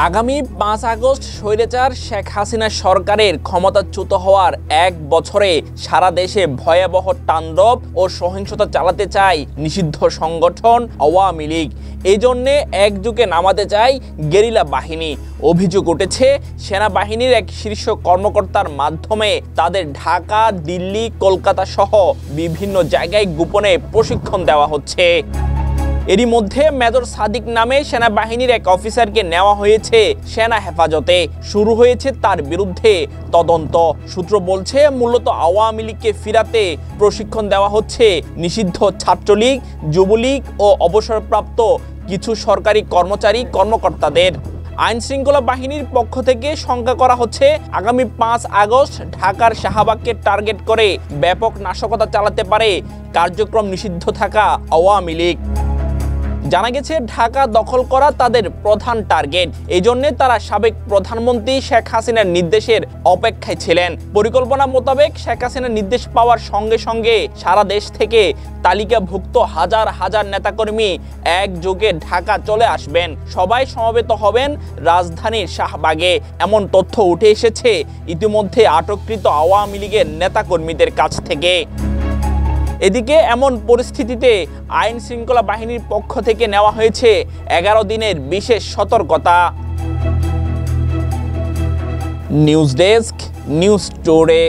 আগামী ৫ আগস্ট স্বৈরাচার শেখ হাসিনা সরকারের ক্ষমতাচ্যুত হওয়ার ১ বছরে সারা দেশে ভয়াবহ তাণ্ডব ও সহিংসতা চালাতে চায় নিষিদ্ধ সংগঠন আওয়ামী লীগ। এই জন্যে একযোগে নামাতে চায় গেরিলা বাহিনী। অভিযোগ উঠেছে সেনাবাহিনীর এক শীর্ষ কর্মকর্তার মাধ্যমে তাদের ঢাকা, দিল্লি, কলকাতা সহ বিভিন্ন জায়গায় গোপনে প্রশিক্ষণ দেওয়া হচ্ছে। এরই মধ্যে মেজর সাদিক নামে সেনাবাহিনীর এক অফিসারকে নেওয়া হয়েছে সেনা হেফাজতে। শুরু হয়েছে তার বিরুদ্ধে তদন্ত। সূত্র বলছে মূলত আওয়ামী লীগকে ফিরাতে প্রশিক্ষণ দেওয়া হচ্ছে নিষিদ্ধ ছাত্রলীগ, যুবলীগ ও অবসরপ্রাপ্ত কিছু সরকারি কর্মকর্তাদের। আইন শৃঙ্খলা বাহিনীর পক্ষ থেকে শঙ্কা করা হচ্ছে আগামী ৫ আগস্ট ঢাকার শাহবাগকে টার্গেট করে ব্যাপক নাশকতা চালাতে পারে কার্যক্রম নিষিদ্ধ থাকা আওয়ামী লীগ। জানা গেছে ঢাকা দখল করা তাদের প্রধান টার্গেট। এই জন্যে তারা সাবেক প্রধানমন্ত্রী শেখ হাসিনার নির্দেশের অপেক্ষায় ছিলেন। পরিকল্পনা মোতাবেক শেখ হাসিনার নির্দেশ পাওয়ার সঙ্গে সঙ্গে সারা দেশ থেকে তালিকাভুক্ত হাজার হাজার নেতাকর্মী একযোগে ঢাকা চলে আসবেন। সবাই সমবেত হবেন রাজধানীর শাহবাগে। এমন তথ্য উঠে এসেছে ইতিমধ্যে আটককৃত আওয়ামী লীগের নেতাকর্মীদের কাছ থেকে। এদিকে এমন পরিস্থিতিতে আইন শৃঙ্খলা বাহিনীর পক্ষ থেকে নেওয়া হয়েছে 11 দিনের বিশেষ সতর্কতা। News desk, news today.